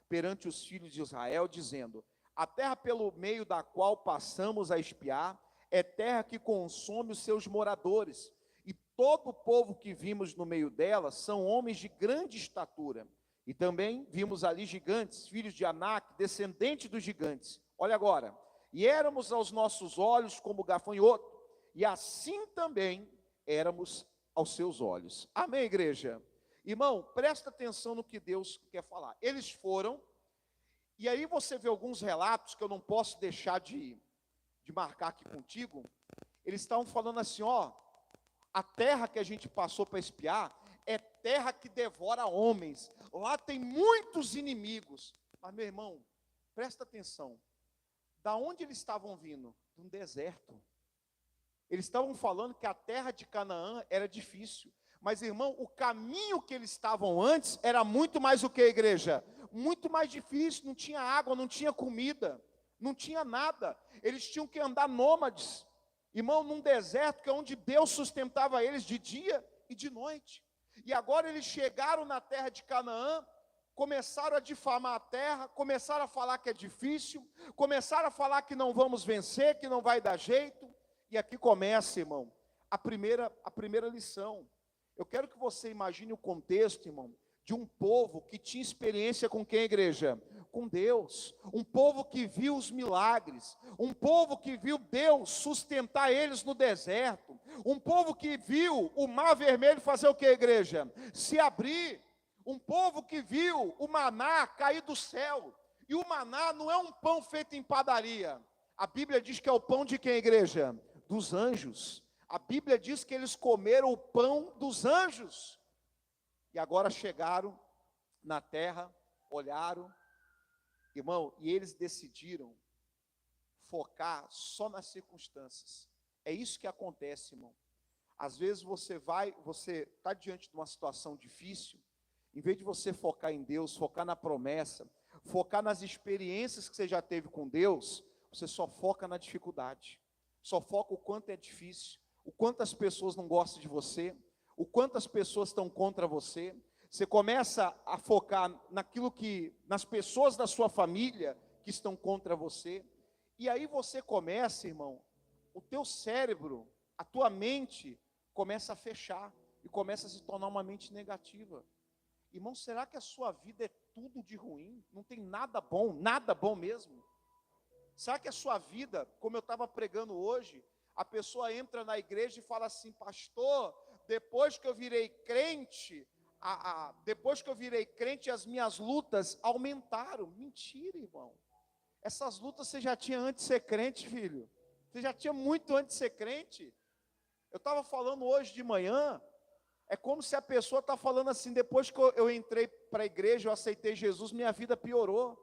perante os filhos de Israel, dizendo: a terra pelo meio da qual passamos a espiar é terra que consome os seus moradores, e todo o povo que vimos no meio dela são homens de grande estatura. E também vimos ali gigantes, filhos de Anak, descendentes dos gigantes. Olha agora, e éramos aos nossos olhos como gafanhoto, e assim também éramos aos seus olhos. Amém, igreja? Irmão, presta atenção no que Deus quer falar. Eles foram, e aí você vê alguns relatos que eu não posso deixar de marcar aqui contigo. Eles estavam falando assim, ó, a terra que a gente passou para espiar é terra que devora homens. Lá tem muitos inimigos. Mas, meu irmão, presta atenção. Da onde eles estavam vindo? De um deserto. Eles estavam falando que a terra de Canaã era difícil. Mas, irmão, o caminho que eles estavam antes era muito mais o que, igreja? Muito mais difícil. Não tinha água, não tinha comida, não tinha nada. Eles tinham que andar nômades. Irmão, num deserto que é onde Deus sustentava eles de dia e de noite. E agora eles chegaram na terra de Canaã, começaram a difamar a terra, começaram a falar que é difícil, começaram a falar que não vamos vencer, que não vai dar jeito. E aqui começa, irmão, a primeira lição. Eu quero que você imagine o contexto, irmão, de um povo que tinha experiência com quem, igreja? Com Deus. Um povo que viu os milagres. Um povo que viu Deus sustentar eles no deserto. Um povo que viu o mar vermelho fazer o que, igreja? Se abrir. Um povo que viu o maná cair do céu. E o maná não é um pão feito em padaria. A Bíblia diz que é o pão de quem, igreja? Dos anjos. A Bíblia diz que eles comeram o pão dos anjos. E agora chegaram na terra, olharam, irmão, e eles decidiram focar só nas circunstâncias. É isso que acontece, irmão. Às vezes você está diante de uma situação difícil, em vez de você focar em Deus, focar na promessa, focar nas experiências que você já teve com Deus, você só foca na dificuldade. Só foca o quanto é difícil, o quanto as pessoas não gostam de você, o quanto as pessoas estão contra você. Você começa a focar nas pessoas da sua família que estão contra você. E aí você começa, irmão, o teu cérebro, a tua mente começa a fechar e começa a se tornar uma mente negativa. Irmão, será que a sua vida é tudo de ruim? Não tem nada bom mesmo? Será que a sua vida, como eu estava pregando hoje, a pessoa entra na igreja e fala assim: pastor, depois que eu virei crente, as minhas lutas aumentaram. Mentira, irmão. Essas lutas você já tinha antes de ser crente, filho. Você já tinha muito antes de ser crente. Eu estava falando hoje de manhã, é como se a pessoa está falando assim: depois que eu entrei para a igreja, eu aceitei Jesus, minha vida piorou.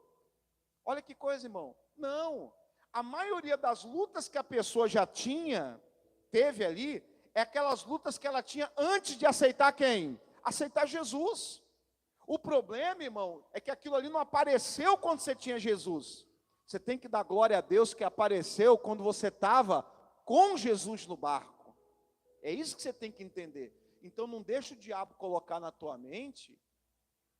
Olha que coisa, irmão. Não, a maioria das lutas que a pessoa já teve ali, é aquelas lutas que ela tinha antes de aceitar quem? Aceitar Jesus. O problema, irmão, é que aquilo ali não apareceu quando você tinha Jesus. Você tem que dar glória a Deus que apareceu quando você estava com Jesus no barco. É isso que você tem que entender. Então não deixa o diabo colocar na tua mente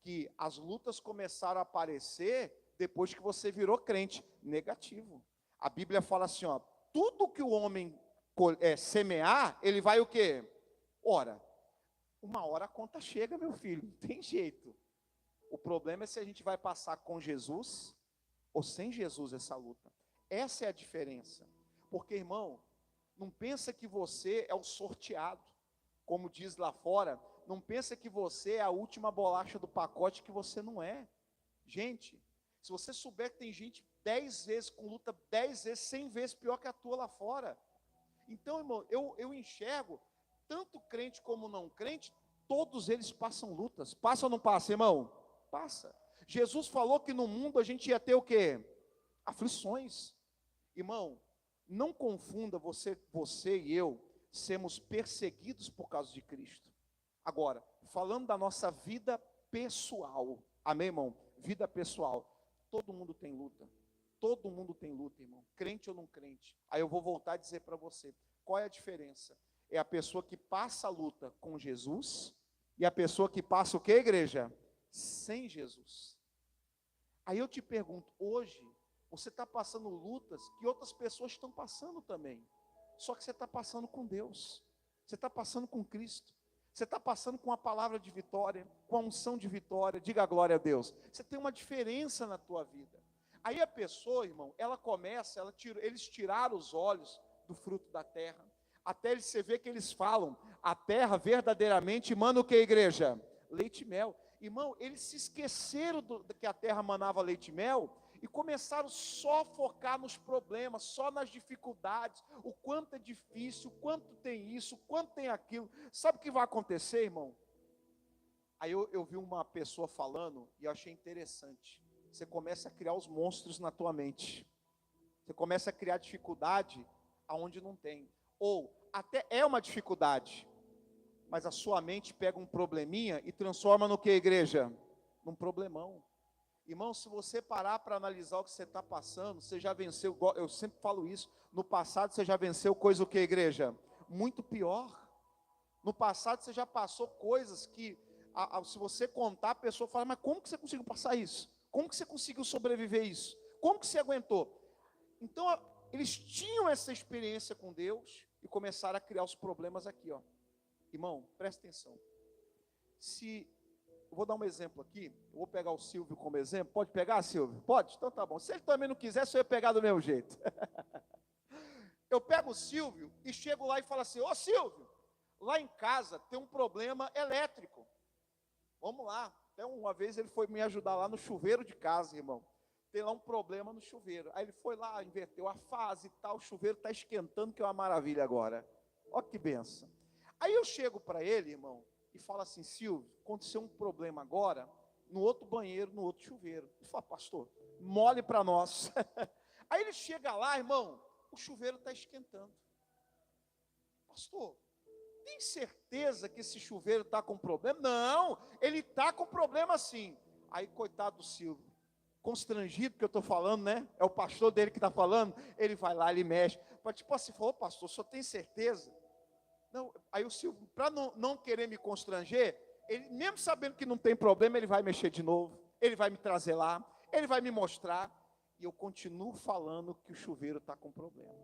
que as lutas começaram a aparecer depois que você virou crente. Negativo. A Bíblia fala assim, ó, tudo que o homem semear, ele vai o quê? Ora, uma hora a conta chega, meu filho, não tem jeito. O problema é se a gente vai passar com Jesus ou sem Jesus essa luta. Essa é a diferença. Porque, irmão, não pensa que você é o sorteado, como diz lá fora. Não pensa que você é a última bolacha do pacote, que você não é. Gente, se você souber que tem gente 10 vezes com luta, 10 vezes, 100 vezes pior que a tua lá fora. Então, irmão, eu enxergo, tanto crente como não crente, todos eles passam lutas. Passa ou não passa, irmão? Passa. Jesus falou que no mundo a gente ia ter o quê? Aflições. Irmão, não confunda você e eu sermos perseguidos por causa de Cristo. Agora, falando da nossa vida pessoal, amém, irmão? Vida pessoal, todo mundo tem luta. Todo mundo tem luta, irmão, crente ou não crente. Aí eu vou voltar a dizer para você, qual é a diferença? É a pessoa que passa a luta com Jesus e a pessoa que passa o quê, igreja? Sem Jesus. Aí eu te pergunto, hoje, você está passando lutas que outras pessoas estão passando também. Só que você está passando com Deus. Você está passando com Cristo. Você está passando com a palavra de vitória, com a unção de vitória. Diga a glória a Deus. Você tem uma diferença na tua vida. Aí a pessoa, irmão, ela começa, eles tiraram os olhos do fruto da terra. Até você vê que eles falam, a terra verdadeiramente mana o que, igreja? Leite e mel. Irmão, eles se esqueceram que a terra manava leite e mel e começaram só a focar nos problemas, só nas dificuldades, o quanto é difícil, o quanto tem isso, o quanto tem aquilo. Sabe o que vai acontecer, irmão? Aí eu vi uma pessoa falando e eu achei interessante. Você começa a criar os monstros na tua mente. Você começa a criar dificuldade aonde não tem. Ou até é uma dificuldade, mas a sua mente pega um probleminha e transforma no que, igreja? Num problemão. Irmão, se você parar para analisar o que você está passando, você já venceu, eu sempre falo isso, no passado você já venceu coisa o que, igreja? Muito pior. No passado você já passou coisas que, se você contar, a pessoa fala, mas como que você conseguiu passar isso? Como que você conseguiu sobreviver isso? Como que você aguentou? Então, eles tinham essa experiência com Deus e começaram a criar os problemas aqui, ó. Irmão, presta atenção. Eu vou dar um exemplo aqui, eu vou pegar o Silvio como exemplo. Pode pegar, Silvio? Pode? Então tá bom. Se ele também não quiser, só ia pegar do mesmo jeito. Eu pego o Silvio e chego lá e falo assim, ô Silvio, lá em casa tem um problema elétrico. Vamos lá. Até uma vez ele foi me ajudar lá no chuveiro de casa, irmão. Tem lá um problema no chuveiro. Aí ele foi lá, inverteu a fase e tal, o chuveiro está esquentando, que é uma maravilha agora. Olha que benção. Aí eu chego para ele, irmão, e falo assim, Silvio, aconteceu um problema agora, no outro banheiro, no outro chuveiro. Ele fala, pastor, mole para nós. Aí ele chega lá, irmão, o chuveiro está esquentando. Pastor, tem certeza que esse chuveiro está com problema? Não, ele está com problema sim. Aí, coitado do Silvio, constrangido que eu estou falando, né? É o pastor dele que está falando. Ele vai lá, ele mexe. Tipo assim, falou, pastor, só tem certeza? Não, aí o Silvio, para não querer me constranger, ele, mesmo sabendo que não tem problema, ele vai mexer de novo, ele vai me trazer lá, ele vai me mostrar, e eu continuo falando que o chuveiro está com problema.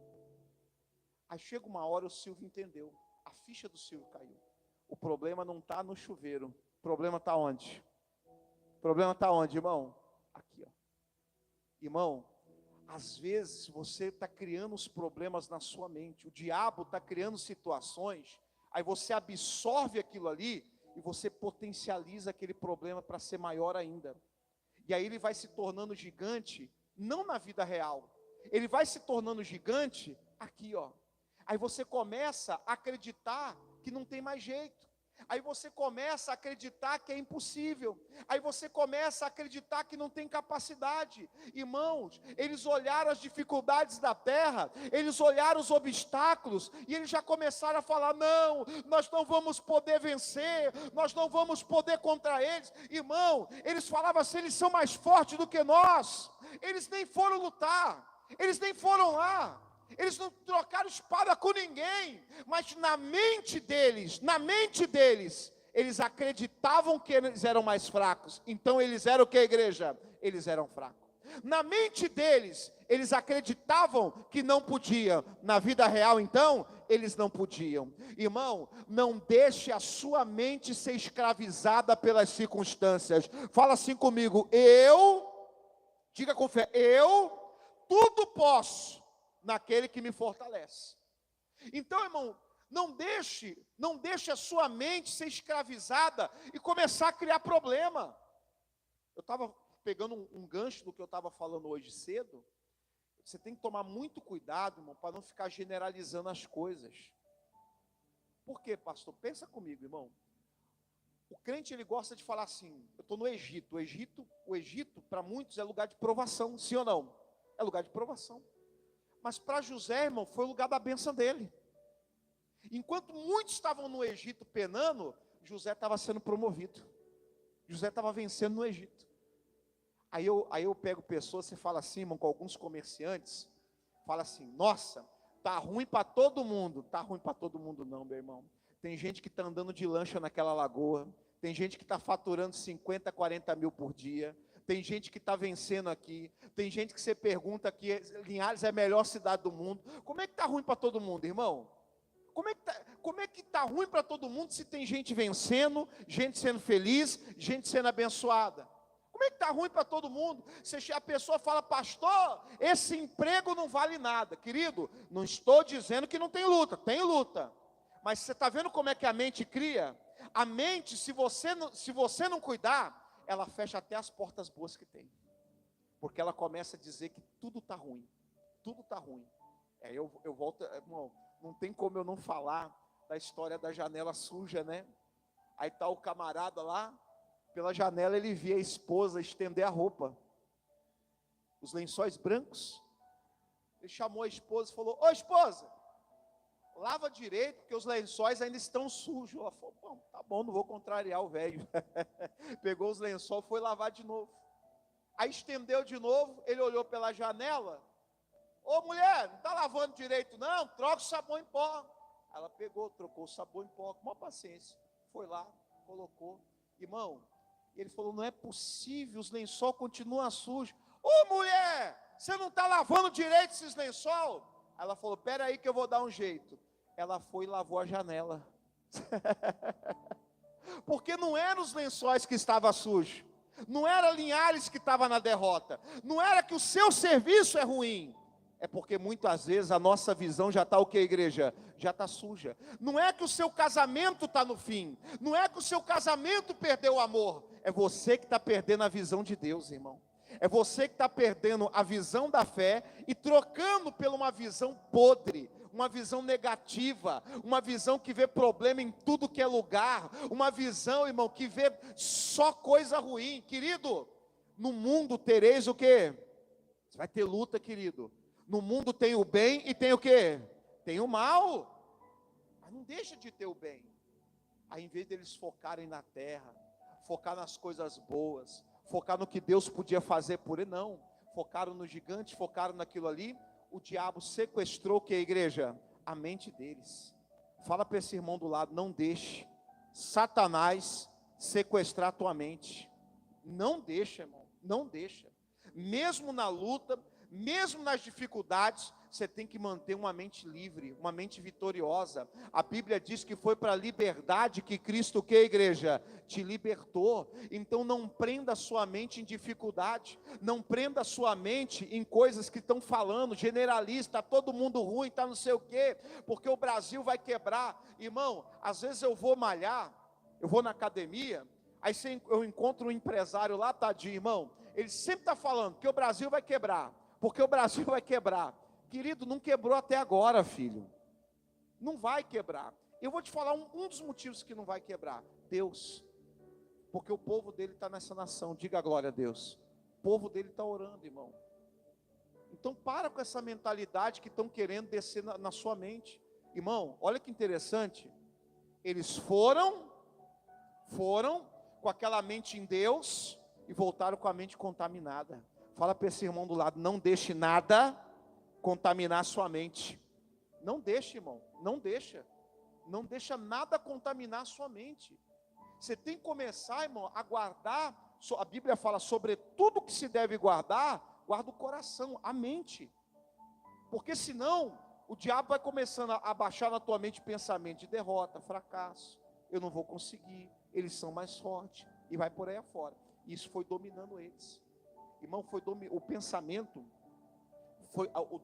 Aí chega uma hora, o Silvio entendeu, a ficha do Silvio caiu. O problema não está no chuveiro, o problema está onde? O problema está onde, irmão? Aqui, ó. Irmão, às vezes você está criando os problemas na sua mente, o diabo está criando situações, aí você absorve aquilo ali, e você potencializa aquele problema para ser maior ainda, e aí ele vai se tornando gigante, não na vida real, ele vai se tornando gigante aqui, ó. Aí você começa a acreditar que não tem mais jeito, aí você começa a acreditar que é impossível, aí você começa a acreditar que não tem capacidade. Irmãos, eles olharam as dificuldades da terra, eles olharam os obstáculos, e eles já começaram a falar, não, nós não vamos poder vencer, nós não vamos poder contra eles. Irmão, eles falavam assim, eles são mais fortes do que nós, eles nem foram lutar, eles nem foram lá, eles não trocaram espada com ninguém, mas na mente deles, eles acreditavam que eles eram mais fracos, então eles eram o que, igreja? Eles eram fracos. Na mente deles, eles acreditavam que não podiam, na vida real então, eles não podiam. Irmão, não deixe a sua mente ser escravizada pelas circunstâncias. Fala assim comigo, diga com fé, eu tudo posso naquele que me fortalece. Então, irmão, não deixe a sua mente ser escravizada e começar a criar problema. Eu estava pegando um gancho do que eu estava falando hoje cedo. Você tem que tomar muito cuidado, irmão, para não ficar generalizando as coisas. Por quê, pastor? Pensa comigo, irmão. O crente, ele gosta de falar assim, eu estou no Egito. O Egito, para muitos, é lugar de provação, sim ou não? É lugar de provação. Mas para José, irmão, foi o lugar da bênção dele. Enquanto muitos estavam no Egito penando, José estava sendo promovido. José estava vencendo no Egito. Aí eu pego pessoas, você fala assim, irmão, com alguns comerciantes, fala assim, nossa, tá ruim para todo mundo. Tá ruim para todo mundo não, meu irmão. Tem gente que está andando de lancha naquela lagoa, tem gente que está faturando 50, 40 mil por dia, Tem gente que está vencendo aqui. Tem gente que você pergunta que Linhares é a melhor cidade do mundo. Como é que está ruim para todo mundo, irmão? Como é que tá ruim para todo mundo se tem gente vencendo, gente sendo feliz, gente sendo abençoada? Como é que está ruim para todo mundo? Se a pessoa fala, pastor, esse emprego não vale nada. Querido, não estou dizendo que não tem luta, tem luta. Mas você está vendo como é que a mente cria? A mente, se você não cuidar, ela fecha até as portas boas que tem. Porque ela começa a dizer que tudo está ruim. Tudo está ruim. Eu volto, irmão, não tem como eu não falar da história da janela suja, né? Aí está o camarada lá, pela janela ele via a esposa estender a roupa, os lençóis brancos. Ele chamou a esposa e falou, ô esposa, lava direito, porque os lençóis ainda estão sujos. Ela falou, bom, tá bom, não vou contrariar o velho. Pegou os lençóis, foi lavar de novo. Aí estendeu de novo, ele olhou pela janela, ô mulher, não está lavando direito não, troca o sabão em pó. Ela pegou, trocou o sabão em pó, com uma paciência, foi lá, colocou. Irmão, ele falou, não é possível, os lençóis continuam sujos. Ô mulher, você não está lavando direito esses lençóis? Ela falou, espera aí que eu vou dar um jeito. Ela foi e lavou a janela. Porque não eram os lençóis que estavam sujos, não era Linhares que estava na derrota, não era que o seu serviço é ruim, é porque muitas vezes a nossa visão já está o que, igreja? Já está suja. Não é que o seu casamento está no fim, não é que o seu casamento perdeu o amor, é você que está perdendo a visão de Deus, irmão. É você que está perdendo a visão da fé e trocando por uma visão podre, uma visão negativa, uma visão que vê problema em tudo que é lugar, uma visão, irmão, que vê só coisa ruim. Querido, no mundo tereis o quê? Você vai ter luta, querido. No mundo tem o bem e tem o quê? Tem o mal. Mas não deixa de ter o bem. Aí em vez deles focarem na terra, focar nas coisas boas, focar no que Deus podia fazer por ele, não. Focaram no gigante, focaram naquilo ali. O diabo sequestrou o que, a igreja? A mente deles. Fala para esse irmão do lado, não deixe Satanás sequestrar a tua mente. Não deixa, irmão, não deixa. Mesmo na luta, mesmo nas dificuldades, você tem que manter uma mente livre, uma mente vitoriosa. A Bíblia diz que foi para a liberdade que Cristo, que igreja? Te libertou. Então não prenda a sua mente em dificuldade, não prenda a sua mente em coisas que estão falando, generalista, todo mundo ruim, está não sei o quê, porque o Brasil vai quebrar. Irmão, às vezes eu vou malhar, eu vou na academia, aí eu encontro um empresário lá, tadinho, irmão, ele sempre está falando que o Brasil vai quebrar, porque o Brasil vai quebrar. Querido, não quebrou até agora, filho. Não vai quebrar. Eu vou te falar um dos motivos que não vai quebrar. Deus. Porque o povo dele está nessa nação. Diga a glória a Deus. O povo dele está orando, irmão. Então para com essa mentalidade que estão querendo descer na sua mente. Irmão, olha que interessante. Eles foram com aquela mente em Deus e voltaram com a mente contaminada. Fala para esse irmão do lado, não deixe nada contaminar sua mente. Não deixe, irmão, não deixa. Não deixa nada contaminar sua mente. Você tem que começar, irmão, a guardar. A Bíblia fala sobre tudo que se deve guardar, guarda o coração, a mente. Porque senão, o diabo vai começando a baixar na tua mente pensamento de derrota, fracasso. Eu não vou conseguir, eles são mais fortes. E vai por aí afora. Isso foi dominando eles. Irmão,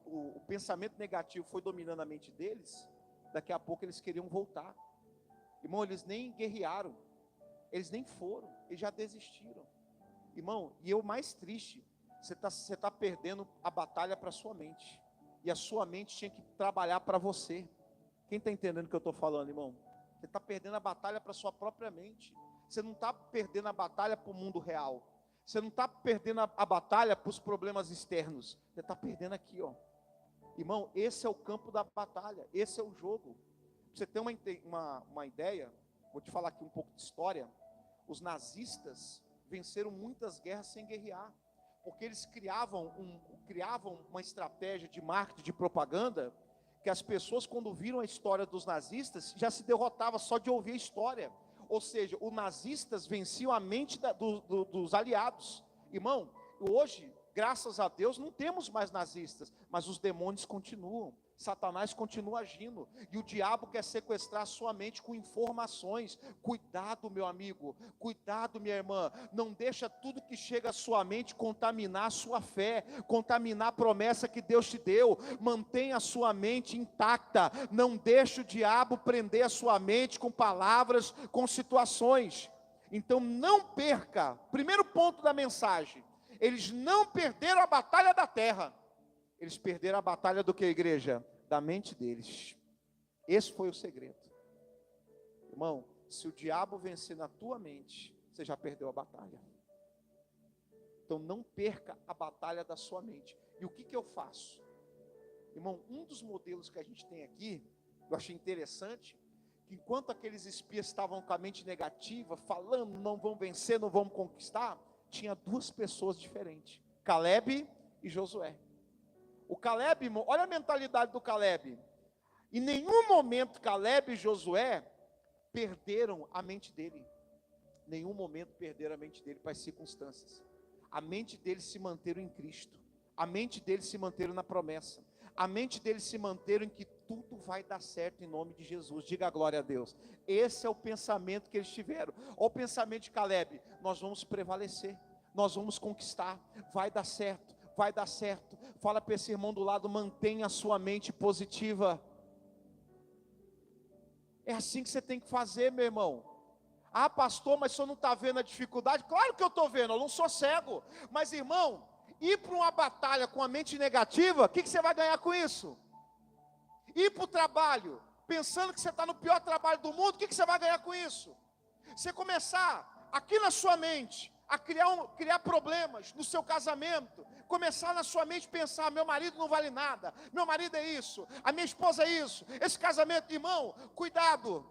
o pensamento negativo foi dominando a mente deles. Daqui a pouco eles queriam voltar. Irmão, eles nem guerrearam, eles nem foram, eles já desistiram. Irmão, e o mais triste, você está perdendo a batalha para a sua mente. E a sua mente tinha que trabalhar para você. Quem está entendendo o que eu estou falando, irmão? Você está perdendo a batalha para a sua própria mente. Você não está perdendo a batalha para o mundo real. Você não está perdendo a batalha para os problemas externos. Você está perdendo aqui, ó. Irmão, esse é o campo da batalha. Esse é o jogo. Pra você ter uma ideia, vou te falar aqui um pouco de história. Os nazistas venceram muitas guerras sem guerrear. Porque eles criavam uma estratégia de marketing, de propaganda, que as pessoas, quando viram a história dos nazistas, já se derrotavam só de ouvir a história. Ou seja, os nazistas venciam a mente dos aliados. Irmão, hoje, graças a Deus, não temos mais nazistas, mas os demônios continuam. Satanás continua agindo, e o diabo quer sequestrar a sua mente com informações. Cuidado, meu amigo, cuidado, minha irmã, não deixa tudo que chega à sua mente contaminar a sua fé, contaminar a promessa que Deus te deu. Mantenha a sua mente intacta, não deixe o diabo prender a sua mente com palavras, com situações. Então não perca, primeiro ponto da mensagem, eles não perderam a batalha da terra, eles perderam a batalha do que, igreja? Da mente deles. Esse foi o segredo. Irmão, se o diabo vencer na tua mente, você já perdeu a batalha. Então não perca a batalha da sua mente. E o que eu faço? Irmão, um dos modelos que a gente tem aqui, eu achei interessante, que enquanto aqueles espias estavam com a mente negativa, falando, não vão vencer, não vão conquistar, tinha duas pessoas diferentes, Caleb e Josué. O Caleb, olha a mentalidade do Caleb. Em nenhum momento Caleb e Josué perderam a mente dele. Em nenhum momento perderam a mente dele para as circunstâncias. A mente deles se manteram em Cristo. A mente deles se manteram na promessa. A mente deles se manteram em que tudo vai dar certo em nome de Jesus. Diga a glória a Deus. Esse é o pensamento que eles tiveram. Olha o pensamento de Caleb: nós vamos prevalecer, nós vamos conquistar, vai dar certo. Vai dar certo. Fala para esse irmão do lado: mantenha a sua mente positiva. É assim que você tem que fazer, meu irmão. Ah, pastor, mas o senhor não está vendo a dificuldade? Claro que eu estou vendo, eu não sou cego. Mas, irmão, ir para uma batalha com a mente negativa, o que você vai ganhar com isso? Ir para o trabalho, pensando que você está no pior trabalho do mundo, o que você vai ganhar com isso? Você começar aqui na sua mente a criar problemas no seu casamento, começar na sua mente pensar: meu marido não vale nada, meu marido é isso, a minha esposa é isso, esse casamento, irmão, cuidado,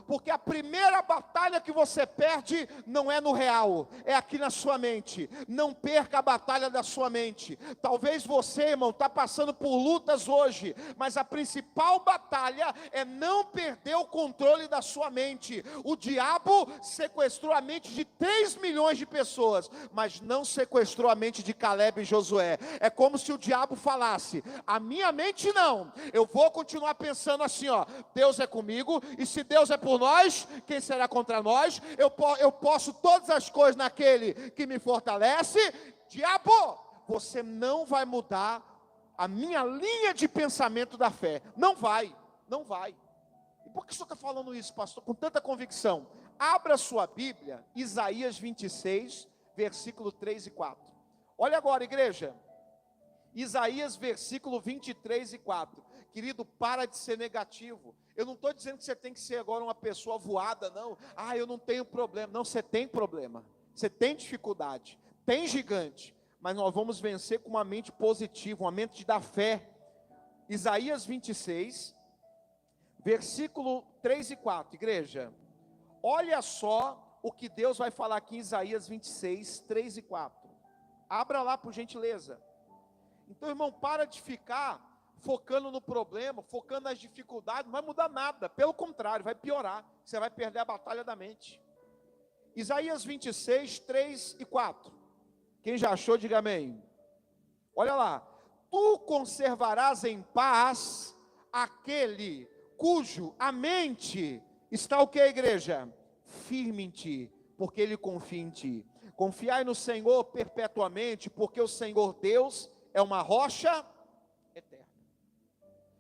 porque a primeira batalha que você perde não é no real, é aqui na sua mente. Não perca a batalha da sua mente. Talvez você, irmão, está passando por lutas hoje, mas a principal batalha é não perder o controle da sua mente. O diabo sequestrou a mente de 3 milhões de pessoas, mas não sequestrou a mente de Caleb e Josué. É como se o diabo falasse: a minha mente não, eu vou continuar pensando assim, ó, Deus é comigo, e se Deus é por nós, quem será contra nós? Eu posso todas as coisas naquele que me fortalece. Diabo, você não vai mudar a minha linha de pensamento da fé. Não vai. E por que o senhor está falando isso, pastor, com tanta convicção? Abra sua Bíblia, Isaías 26, versículo 3 e 4. Olha agora, igreja, Isaías versículo 23 e 4. Querido, para de ser negativo. Eu não estou dizendo que você tem que ser agora uma pessoa voada, não. Ah, eu não tenho problema. Não, você tem problema. Você tem dificuldade. Tem gigante. Mas nós vamos vencer com uma mente positiva, uma mente da fé. Isaías 26, versículo 3 e 4. Igreja, olha só o que Deus vai falar aqui em Isaías 26, 3 e 4. Abra lá, por gentileza. Então, irmão, para de ficar focando no problema, focando nas dificuldades, não vai mudar nada, pelo contrário, vai piorar, você vai perder a batalha da mente. Isaías 26, 3 e 4, quem já achou, diga amém. Olha lá: tu conservarás em paz aquele cujo a mente está o que, igreja? Firme em ti, porque ele confia em ti. Confiai no Senhor perpetuamente, porque o Senhor Deus é uma rocha eterna.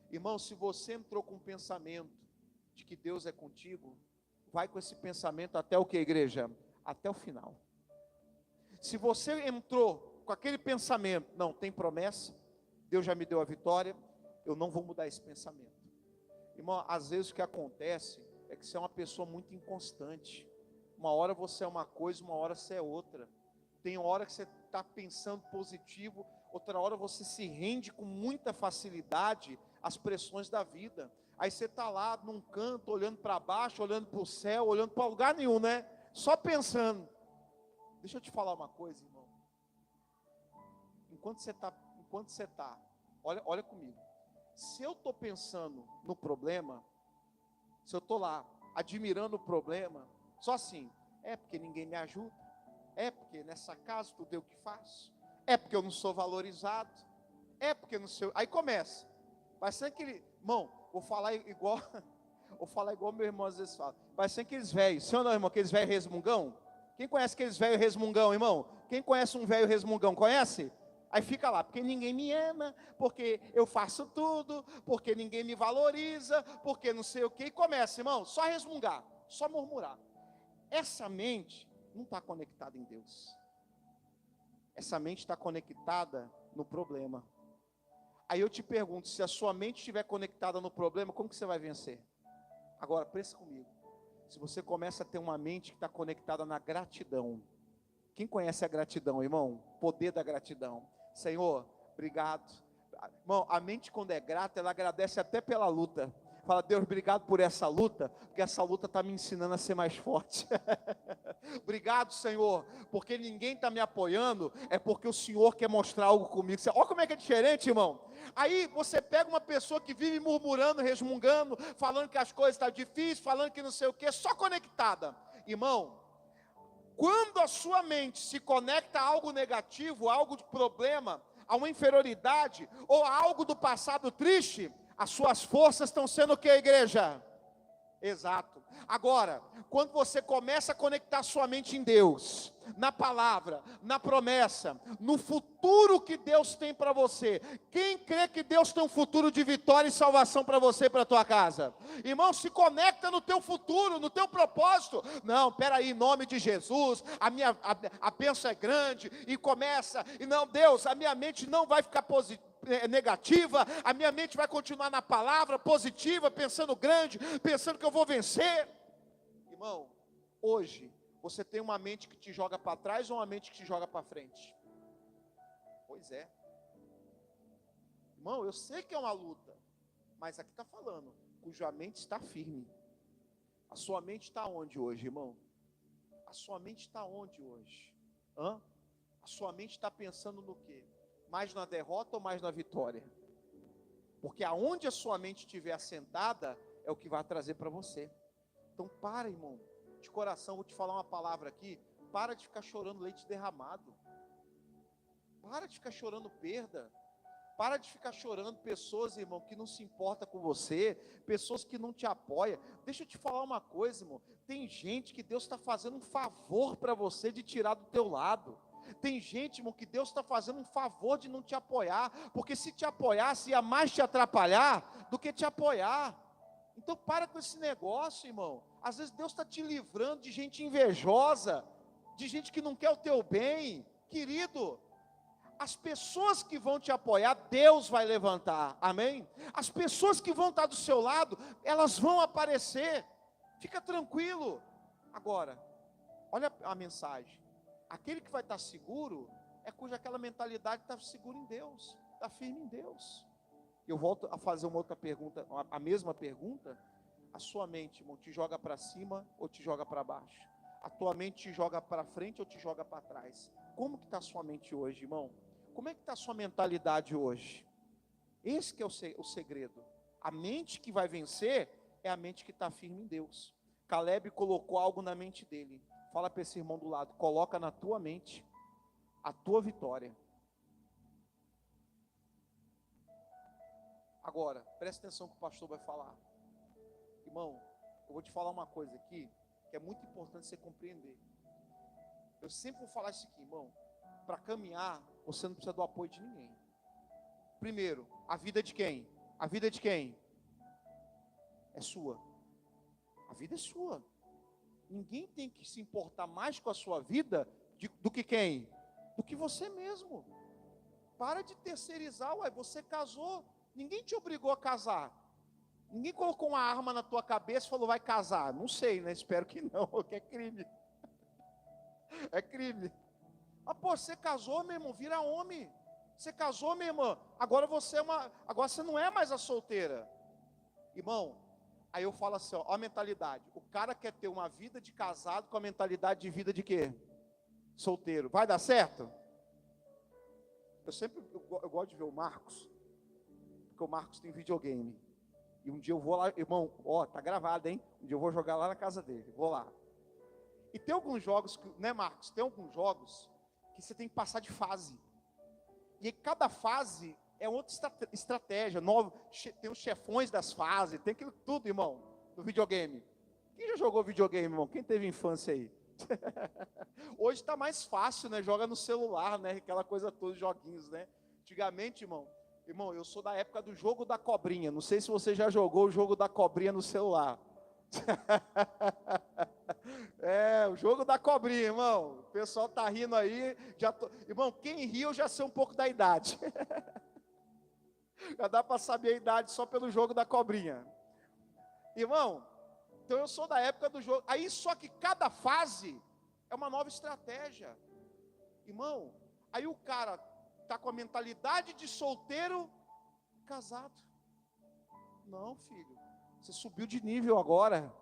Irmão, se você entrou com o pensamento de que Deus é contigo, vai com esse pensamento até o que, igreja? Até o final. Se você entrou com aquele pensamento: não, tem promessa, Deus já me deu a vitória, eu não vou mudar esse pensamento. Irmão, às vezes o que acontece é que você é uma pessoa muito inconstante. Uma hora você é uma coisa, uma hora você é outra. Tem hora que você está pensando positivo, outra hora você se rende com muita facilidade às pressões da vida. Aí você está lá num canto, olhando para baixo, olhando para o céu, olhando para lugar nenhum, né? Só pensando. Deixa eu te falar uma coisa, irmão. Enquanto você está, olha comigo. Se eu estou pensando no problema, se eu estou lá admirando o problema, só assim, é porque ninguém me ajuda, É porque nessa casa tu deu o que faz. É porque eu não sou valorizado. É porque não sei. Aí começa. Vai ser aquele. Irmão, vou falar igual. Vou falar igual meu irmão às vezes fala. Vai ser aqueles velhos. Sim ou não, irmão? Aqueles velhos resmungão. Quem conhece aqueles velhos resmungão, irmão? Quem conhece um velho resmungão? Conhece? Aí fica lá, porque ninguém me ama, porque eu faço tudo, porque ninguém me valoriza, porque não sei o que. E começa, irmão, só resmungar, só murmurar. Essa mente não está conectada em Deus. Essa mente está conectada no problema. Aí eu te pergunto, se a sua mente estiver conectada no problema, como que você vai vencer? Agora, pensa comigo. Se você começa a ter uma mente que está conectada na gratidão. Quem conhece a gratidão, irmão? O poder da gratidão. Senhor, obrigado. Irmão, a mente quando é grata, ela agradece até pela luta. Fala, Deus, obrigado por essa luta, porque essa luta está me ensinando a ser mais forte. Obrigado, Senhor, porque ninguém está me apoiando, é porque o Senhor quer mostrar algo comigo. Olha como é que é diferente, irmão. Aí você pega uma pessoa que vive murmurando, resmungando, falando que as coisas estão difíceis, falando que não sei o que, só conectada. Irmão, quando a sua mente se conecta a algo negativo, a algo de problema, a uma inferioridade, ou a algo do passado triste, as suas forças estão sendo o que, igreja? Exato. Agora, quando você começa a conectar sua mente em Deus, na palavra, na promessa, no futuro que Deus tem para você, quem crê que Deus tem um futuro de vitória e salvação para você e para a tua casa? Irmão, se conecta no teu futuro, no teu propósito. Não, peraí, em nome de Jesus, a bênção é grande, e começa, e não, Deus, a minha mente não vai ficar negativa, a minha mente vai continuar na palavra, positiva, pensando grande, pensando que eu vou vencer. Irmão, hoje, você tem uma mente que te joga para trás ou uma mente que te joga para frente? Pois é. Irmão, eu sei que é uma luta, mas aqui está falando, cuja mente está firme. A sua mente está onde hoje, irmão? A sua mente está onde hoje? A sua mente está pensando no quê? Mais na derrota ou mais na vitória? Porque aonde a sua mente estiver assentada, é o que vai trazer para você. Então para, irmão, de coração, vou te falar uma palavra aqui, para de ficar chorando leite derramado, para de ficar chorando perda, para de ficar chorando pessoas, irmão, que não se importam com você, pessoas que não te apoiam. Deixa eu te falar uma coisa, irmão, tem gente que Deus está fazendo um favor para você de tirar do teu lado. Tem gente, irmão, que Deus está fazendo um favor de não te apoiar, porque se te apoiasse, ia mais te atrapalhar do que te apoiar. Então para com esse negócio, irmão. Às vezes Deus está te livrando de gente invejosa, de gente que não quer o teu bem. Querido, as pessoas que vão te apoiar, Deus vai levantar, amém? As pessoas que vão estar do seu lado, elas vão aparecer, fica tranquilo. Agora, olha a mensagem. Aquele que vai estar seguro, é cuja aquela mentalidade está segura em Deus, está firme em Deus. Eu volto a fazer uma outra pergunta, a mesma pergunta. A sua mente, irmão, te joga para cima ou te joga para baixo? A tua mente te joga para frente ou te joga para trás? Como que está a sua mente hoje, irmão? Como é que está a sua mentalidade hoje? Esse que é o segredo. A mente que vai vencer é a mente que está firme em Deus. Caleb colocou algo na mente dele. Fala para esse irmão do lado, coloca na tua mente a tua vitória. Agora, presta atenção que o pastor vai falar. Irmão, eu vou te falar uma coisa aqui, que é muito importante você compreender. Eu sempre vou falar isso aqui, irmão. Para caminhar, você não precisa do apoio de ninguém. Primeiro, a vida de quem? A vida de quem? É sua. A vida é sua. Ninguém tem que se importar mais com a sua vida do que quem? Do que você mesmo. Para de terceirizar, você casou. Ninguém te obrigou a casar. Ninguém colocou uma arma na tua cabeça e falou, vai casar. Não sei, né? Espero que não, porque é crime. É crime. Mas, pô, você casou, meu irmão, vira homem. Você casou, minha irmã, agora você não é mais a solteira. Irmão, aí eu falo assim, ó a mentalidade. O cara quer ter uma vida de casado com a mentalidade de vida de quê? Solteiro. Vai dar certo? Eu gosto de ver o Marcos, porque o Marcos tem videogame. E um dia eu vou lá, irmão, tá gravado, hein? Um dia eu vou jogar lá na casa dele, vou lá. E tem alguns jogos, né, Marcos? Tem alguns jogos que você tem que passar de fase. E cada fase é outra estratégia. Tem os chefões das fases, tem aquilo tudo, irmão, no videogame. Quem já jogou videogame, irmão? Quem teve infância aí? Hoje está mais fácil, né? Joga no celular, né? Aquela coisa toda, os joguinhos, né? Antigamente, irmão, eu sou da época do jogo da cobrinha. Não sei se você já jogou o jogo da cobrinha no celular. O jogo da cobrinha, irmão. O pessoal tá rindo aí. Irmão, quem ri eu já sei um pouco da idade. Já dá para saber a idade só pelo jogo da cobrinha. Irmão, então eu sou da época do jogo. Aí só que cada fase é uma nova estratégia. Irmão, aí o cara tá com a mentalidade de solteiro casado. Não, filho. Você subiu de nível agora.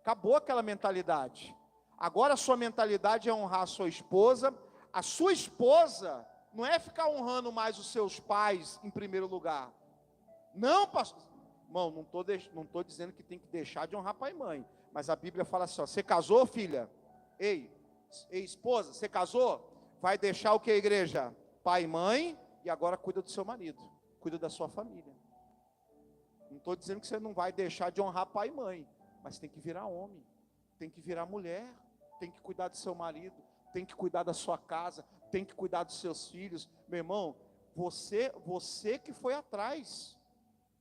Acabou aquela mentalidade. Agora a sua mentalidade é honrar a sua esposa. A sua esposa não é ficar honrando mais os seus pais em primeiro lugar. Não, pastor. Irmão, não estou dizendo que tem que deixar de honrar pai e mãe. Mas a Bíblia fala assim, ó, você casou, filha? Ei, esposa, você casou? Vai deixar o que, igreja? Pai e mãe, e agora cuida do seu marido. Cuida da sua família. Não estou dizendo que você não vai deixar de honrar pai e mãe. Mas tem que virar homem, tem que virar mulher, tem que cuidar do seu marido, tem que cuidar da sua casa, tem que cuidar dos seus filhos. Meu irmão, você que foi atrás,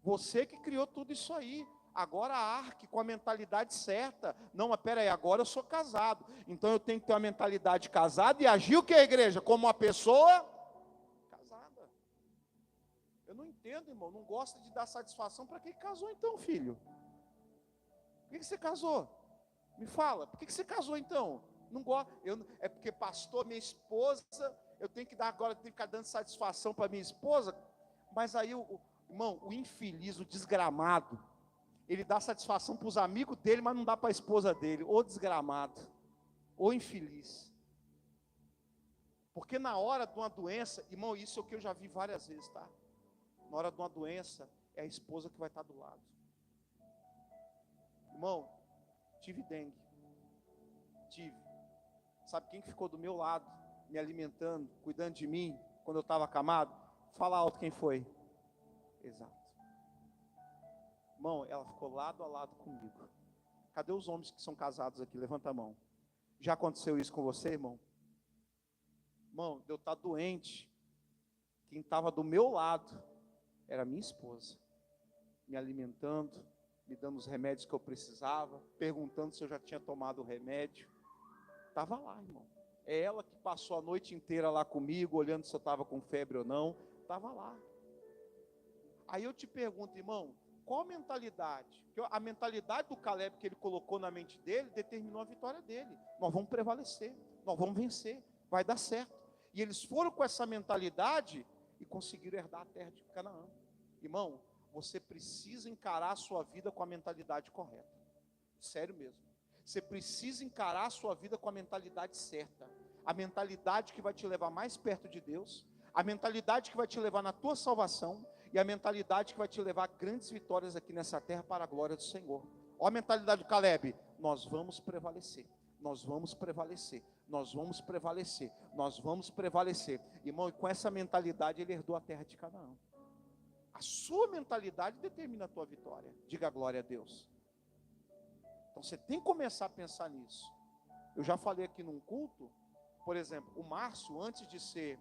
você que criou tudo isso aí. Agora arque com a mentalidade certa. Não, mas peraí, agora eu sou casado, então eu tenho que ter uma mentalidade casada e agir o que, igreja? Como uma pessoa casada. Eu não entendo, irmão, não gosta de dar satisfação para quem casou então, filho. Por que você casou? Me fala, por que você casou então? Não gosto. É porque, pastor, minha esposa, eu tenho que ficar dando satisfação para minha esposa. Mas aí, irmão, o infeliz, o desgramado, ele dá satisfação para os amigos dele, mas não dá para a esposa dele. Ou desgramado, ou infeliz. Porque na hora de uma doença, irmão, isso é o que eu já vi várias vezes, tá? Na hora de uma doença, é a esposa que vai estar do lado. Irmão, tive dengue. Sabe quem que ficou do meu lado, me alimentando, cuidando de mim, quando eu estava acamado? Fala alto quem foi. Exato. Irmão, ela ficou lado a lado comigo. Cadê os homens que são casados aqui? Levanta a mão. Já aconteceu isso com você, irmão? Irmão, eu estar doente, quem estava do meu lado era minha esposa, me alimentando, me dando os remédios que eu precisava, perguntando se eu já tinha tomado o remédio. Estava lá, irmão. É ela que passou a noite inteira lá comigo, olhando se eu estava com febre ou não. Estava lá. Aí eu te pergunto, irmão, qual a mentalidade? Porque a mentalidade do Caleb que ele colocou na mente dele, determinou a vitória dele. Nós vamos prevalecer, nós vamos vencer, vai dar certo. E eles foram com essa mentalidade e conseguiram herdar a terra de Canaã. Irmão, você precisa encarar a sua vida com a mentalidade correta. Sério mesmo. Você precisa encarar a sua vida com a mentalidade certa. A mentalidade que vai te levar mais perto de Deus. A mentalidade que vai te levar na tua salvação. E a mentalidade que vai te levar a grandes vitórias aqui nessa terra para a glória do Senhor. Olha a mentalidade do Caleb. Nós vamos prevalecer. Nós vamos prevalecer. Nós vamos prevalecer. Nós vamos prevalecer. Irmão, e com essa mentalidade ele herdou a terra de Canaã. A sua mentalidade determina a tua vitória. Diga glória a Deus. Então você tem que começar a pensar nisso. Eu já falei aqui num culto, por exemplo, o Márcio antes de ser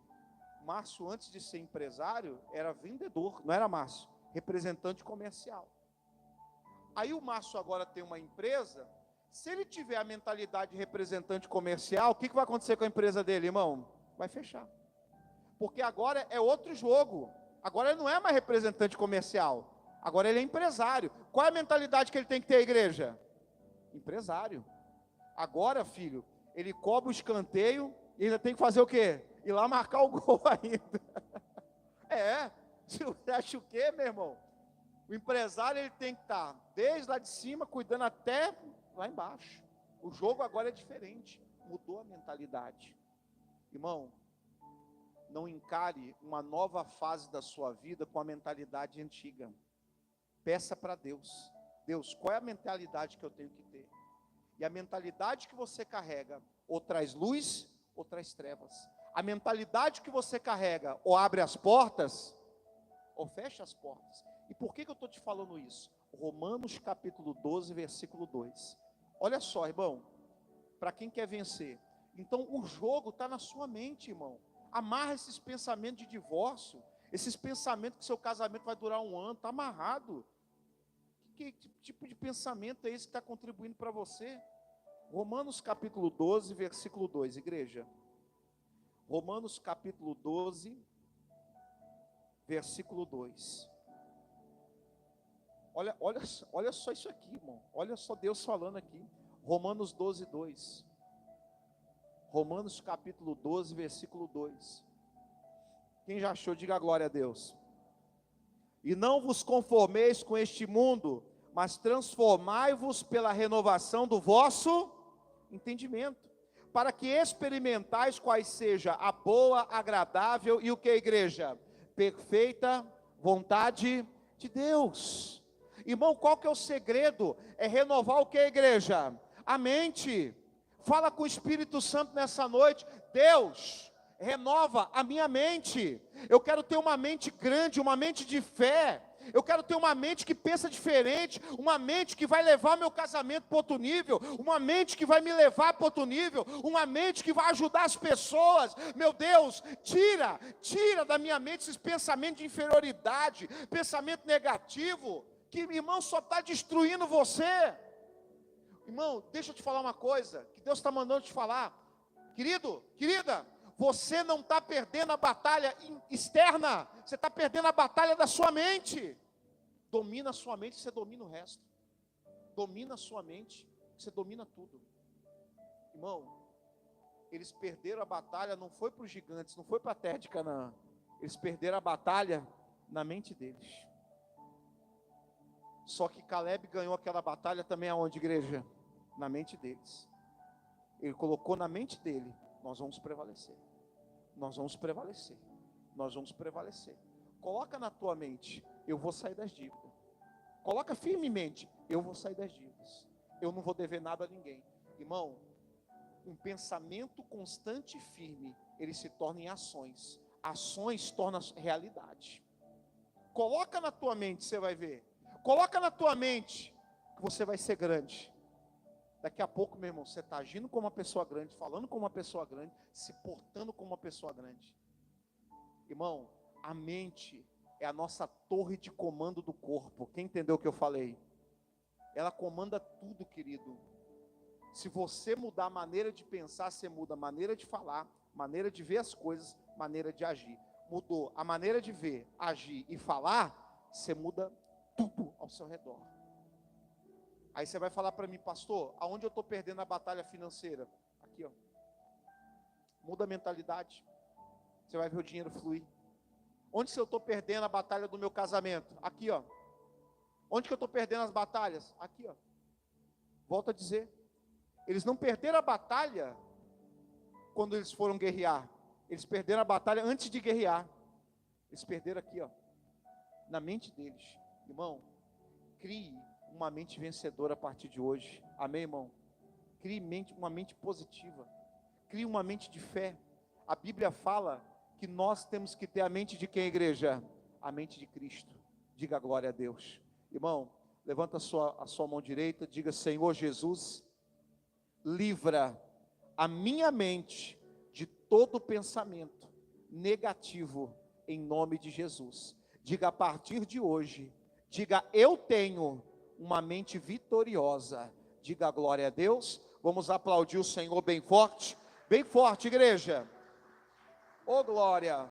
empresário, era vendedor, não era Márcio, representante comercial. Aí o Márcio agora tem uma empresa, se ele tiver a mentalidade de representante comercial, o que vai acontecer com a empresa dele, irmão? Vai fechar. Porque agora é outro jogo. Agora ele não é mais representante comercial. Agora ele é empresário. Qual é a mentalidade que ele tem que ter, a igreja? Empresário. Agora, filho, ele cobra o escanteio e ainda tem que fazer o quê? Ir lá marcar o gol ainda. Você acha o quê, meu irmão? O empresário ele tem que estar desde lá de cima, cuidando até lá embaixo. O jogo agora é diferente. Mudou a mentalidade. Irmão, não encare uma nova fase da sua vida com a mentalidade antiga. Peça para Deus. Deus, qual é a mentalidade que eu tenho que ter? E a mentalidade que você carrega, ou traz luz, ou traz trevas. A mentalidade que você carrega, ou abre as portas, ou fecha as portas. E por que eu estou te falando isso? Romanos capítulo 12, versículo 2. Olha só, irmão, para quem quer vencer. Então o jogo está na sua mente, irmão. Amarra esses pensamentos de divórcio, esses pensamentos que seu casamento vai durar 1 ano, está amarrado. Que tipo de pensamento é esse que está contribuindo para você? Romanos capítulo 12, versículo 2, igreja. Romanos capítulo 12, versículo 2. Olha só isso aqui, irmão. Olha só Deus falando aqui. Romanos 12, 2. Romanos capítulo 12, versículo 2. Quem já achou, diga glória a Deus. E não vos conformeis com este mundo, mas transformai-vos pela renovação do vosso entendimento, para que experimentais quais seja a boa, agradável e o que, igreja? Perfeita vontade de Deus. Irmão, qual que é o segredo? É renovar o que, igreja? A mente. Fala com o Espírito Santo nessa noite. Deus, renova a minha mente. Eu quero ter uma mente grande, uma mente de fé. Eu quero ter uma mente que pensa diferente, uma mente que vai levar meu casamento para outro nível, uma mente que vai me levar para outro nível, uma mente que vai ajudar as pessoas. Meu Deus, tira da minha mente esses pensamentos de inferioridade, pensamento negativo, que, irmão, só está destruindo você. Irmão, deixa eu te falar uma coisa, que Deus está mandando te falar. Querido, querida, você não está perdendo a batalha externa, você está perdendo a batalha da sua mente. Domina a sua mente, você domina o resto. Domina a sua mente, você domina tudo. Irmão, eles perderam a batalha, não foi para os gigantes, não foi para a terra de Canaã. Eles perderam a batalha na mente deles. Só que Caleb ganhou aquela batalha também aonde, igreja? Na mente deles. Ele colocou na mente dele: nós vamos prevalecer. Nós vamos prevalecer. Nós vamos prevalecer. Coloca na tua mente: eu vou sair das dívidas. Coloca firmemente: eu vou sair das dívidas. Eu não vou dever nada a ninguém. Irmão, um pensamento constante e firme, ele se torna em ações. Ações tornam realidade. Coloca na tua mente, você vai ver. Coloca na tua mente que você vai ser grande. Daqui a pouco, meu irmão, você está agindo como uma pessoa grande, falando como uma pessoa grande, se portando como uma pessoa grande. Irmão, a mente é a nossa torre de comando do corpo. Quem entendeu o que eu falei? Ela comanda tudo, querido. Se você mudar a maneira de pensar, você muda a maneira de falar, maneira de ver as coisas, maneira de agir. Mudou a maneira de ver, agir e falar, você muda tudo ao seu redor. Aí você vai falar para mim: pastor, aonde eu estou perdendo a batalha financeira? Aqui, ó. Muda a mentalidade. Você vai ver o dinheiro fluir. Onde eu estou perdendo a batalha do meu casamento? Aqui, ó. Onde que eu estou perdendo as batalhas? Aqui, ó. Volto a dizer. Eles não perderam a batalha quando eles foram guerrear. Eles perderam a batalha antes de guerrear. Eles perderam aqui, ó. Na mente deles. Irmão, crie uma mente vencedora a partir de hoje. Amém, irmão? Crie uma mente positiva. Crie uma mente de fé. A Bíblia fala que nós temos que ter a mente de quem, igreja? A mente de Cristo. Diga glória a Deus. Irmão, levanta a sua mão direita, diga: Senhor Jesus, livra a minha mente de todo pensamento negativo, em nome de Jesus. Diga: a partir de hoje, diga: eu tenho uma mente vitoriosa. Diga glória a Deus. Vamos aplaudir o Senhor bem forte, igreja. Ô glória.